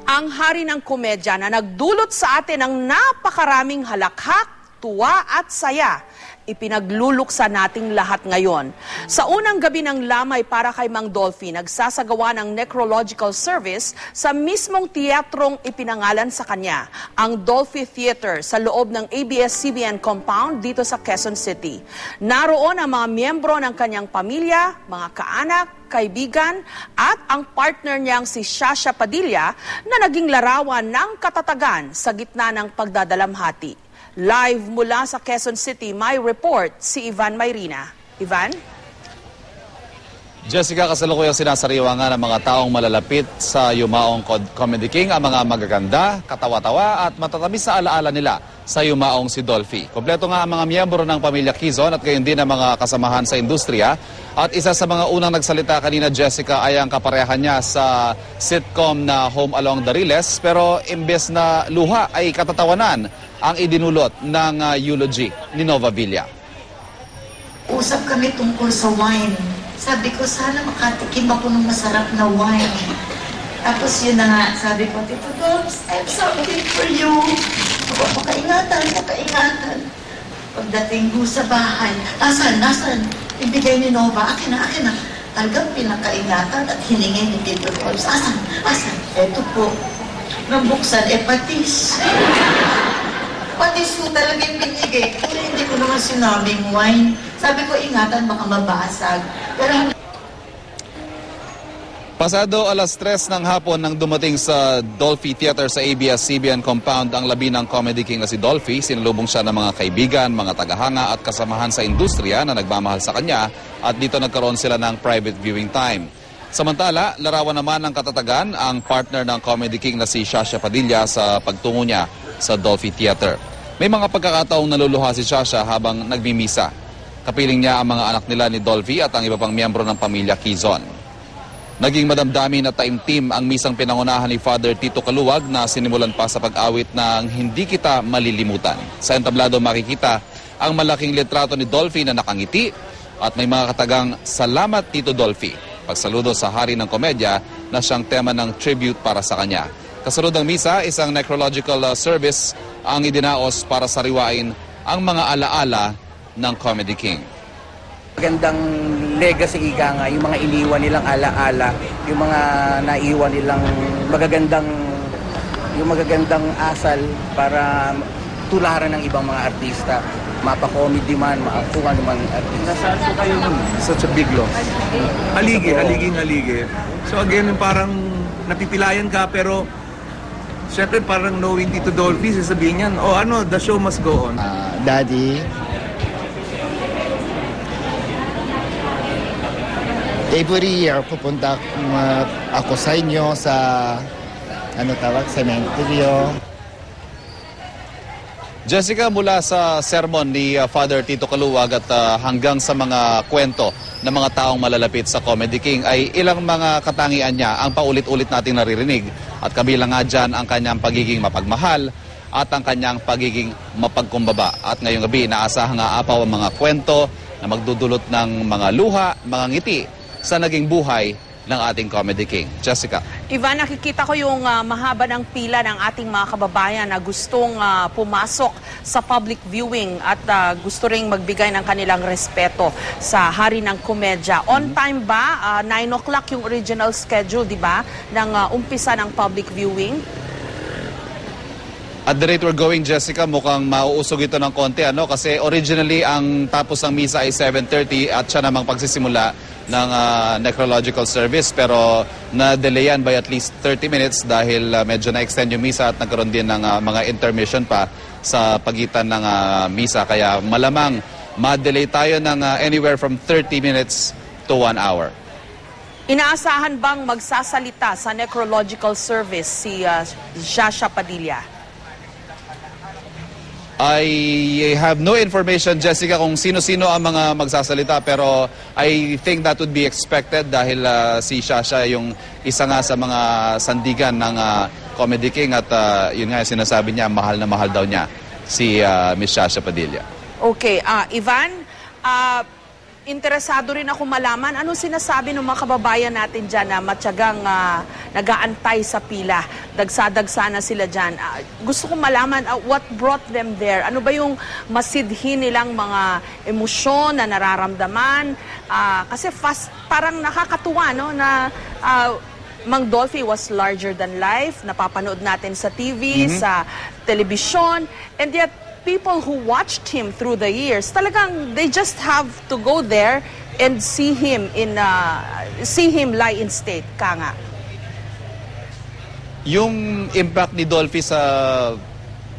Ang hari ng komedya na nagdulot sa atin ng napakaraming halakhak, tuwa at saya. Ipinagluluksa nating lahat ngayon. Sa unang gabi ng lamay para kay Mang Dolphy, nagsasagawa ng necrological service sa mismong teatrong ipinangalan sa kanya, ang Dolphy Theater sa loob ng ABS-CBN compound dito sa Quezon City. Naroon ang mga miyembro ng kanyang pamilya, mga kaanak, kaibigan at ang partner niyang si Shasha Padilla na naging larawan ng katatagan sa gitna ng pagdadalamhati. Live mula sa Quezon City, may report si Ivan Mayrina. Ivan? Jessica, kasalukuyang sinasariwa nga ng mga taong malalapit sa Yumaong Comedy King ang mga magaganda, katawa-tawa at matatamis sa alaala nila sa Yumaong si Dolphy. Kompleto nga ang mga miyembro ng pamilya Quezon at gayon din ang mga kasamahan sa industriya. At isa sa mga unang nagsalita kanina, Jessica, ay ang kaparehan niya sa sitcom na Home Along the Riles. Pero imbes na luha ay katatawanan ang idinulot ng eulogy ni Nova Villa. Usap kami tungkol sa wine. Sabi ko, sana makatikim ako ng masarap na wine. Tapos yun na nga, sabi ko, Tito Dobbs, I have something for you. Pakaingatan. Pagdating ko sa bahay, nasan? Ibigay ni Nova, akin na. Talagang pinakaingatan at hiningi ni Tito Dobbs. Asan? Eto po. Nang buksan, patis. Patis ko talaga yung binigay. Pero hindi ko naman sinabing wine. Sabi ko, ingatan, baka mabasag. Pero Pasado alas 3 ng hapon nang dumating sa Dolphy Theater sa ABS-CBN compound ang labi ng Comedy King na si Dolphy, sinalubong siya ng mga kaibigan, mga tagahanga at kasamahan sa industriya na nagmamahal sa kanya at dito nagkaroon sila ng private viewing time. Samantala, larawan naman ng katatagan ang partner ng Comedy King na si Shasha Padilla sa pagtungo niya sa Dolphy Theater. May mga pagkakataong naluluha si Shasha habang nagmimisa. Kapiling niya ang mga anak nila ni Dolphy at ang iba pang miyembro ng pamilya Quezon. Naging madamdamin at taimtim ang misang pinangunahan ni Father Tito Kaluwag na sinimulan pa sa pag-awit ng Hindi Kita Malilimutan. Sa entablado makikita ang malaking litrato ni Dolphy na nakangiti at may mga katagang Salamat Tito Dolphy. Pagsaludo sa hari ng komedya na siyang tema ng tribute para sa kanya. Kasunod ng misa, isang necrological service ang idinaos para sariwain ang mga alaala ng Comedy King. Magandang legacy ika nga, yung mga iniwan nilang alaala, yung mga naiwan nilang magagandang asal para tularan ng ibang mga artista, mapa-comedy man, kung ano man artista. Nasaan po kayo such a big loss? Haligi. So again, parang napipilayan ka pero syempre parang knowing Tito Dolphy, sasabihin niyan, the show must go on. Daddy, every year pupunta ako sa inyo sa cementerio. Jessica, mula sa sermon ni Father Tito Kaluwag at hanggang sa mga kwento ng mga taong malalapit sa Comedy King ay ilang mga katangian niya ang paulit-ulit nating naririnig at kabilang nga dyan ang kanyang pagiging mapagmahal at ang kanyang pagiging mapagkumbaba. At ngayong gabi, inaasahan nga apaw ang mga kwento na magdudulot ng mga luha, mga ngiti sa naging buhay ng ating Comedy King. Jessica. Ivan, nakikita ko yung mahaba ng pila ng ating mga kababayan na gustong pumasok sa public viewing at gusto ring magbigay ng kanilang respeto sa hari ng komedya. On time ba? 9 o'clock yung original schedule, di ba? Ng umpisa ng public viewing? At the rate we're going, Jessica, mukhang mauusog ito ng konti, kasi originally ang tapos ng misa ay 7:30 at siya namang pagsisimula ng necrological service, pero na-delayan by at least 30 minutes dahil medyo na-extend yung misa at nagkaroon din ng mga intermission pa sa pagitan ng misa, kaya malamang ma-delay tayo ng anywhere from 30 minutes to 1 hour. Inaasahan bang magsasalita sa necrological service si Shasha Padilla? I have no information, Jessica, kung sino-sino ang mga magsasalita, pero I think that would be expected dahil si Shasha yung isa nga sa mga sandigan ng Comedy King at yun nga yung sinasabi niya, mahal na mahal daw niya si Miss Shasha Padilla. Okay, Ivan, interesado rin ako malaman anong sinasabi ng mga kababayan natin dyan na matyagang nag-aantay sa pila. Dagsa-dagsa na sila dyan. Gusto kong malaman what brought them there. Ano ba yung masidhi nilang mga emosyon na nararamdaman? Kasi parang nakakatuwa, no, na Mang Dolphy was larger than life. Napapanood natin sa TV, sa telebisyon, and yet people who watched him through the years, talagang they just have to go there and see him lie in state, Kanga. Yung impact ni Dolphy sa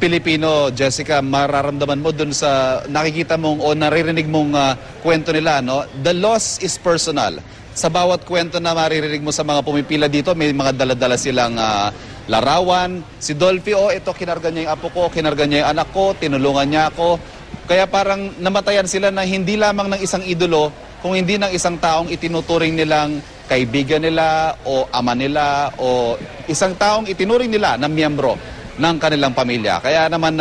Pilipino, Jessica, mararamdaman mo dun sa nakikita mong o naririnig mong kwento nila, no? The loss is personal. Sa bawat kwento na maririnig mo sa mga pumipila dito, may mga dala-dala silang larawan. Si Dolphy, ito, kinarga niya yung apo ko, kinarga niya yung anak ko, tinulungan niya ako. Kaya parang namatayan sila na hindi lamang ng isang idolo, kung hindi ng isang taong itinuturing nilang kaibigan nila o ama nila o isang taong itinuring nila na miyembro ng kanilang pamilya. Kaya naman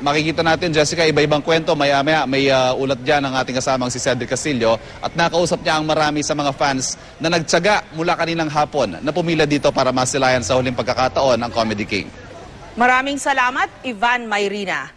makikita natin, Jessica, iba-ibang kwento. Maya-maya may ulat dyan ng ating kasamang si Cedric Castillo at nakausap niya ang marami sa mga fans na nagtyaga mula kaninang hapon na pumila dito para masilayan sa huling pagkakataon ang Comedy King. Maraming salamat, Ivan Mayrina.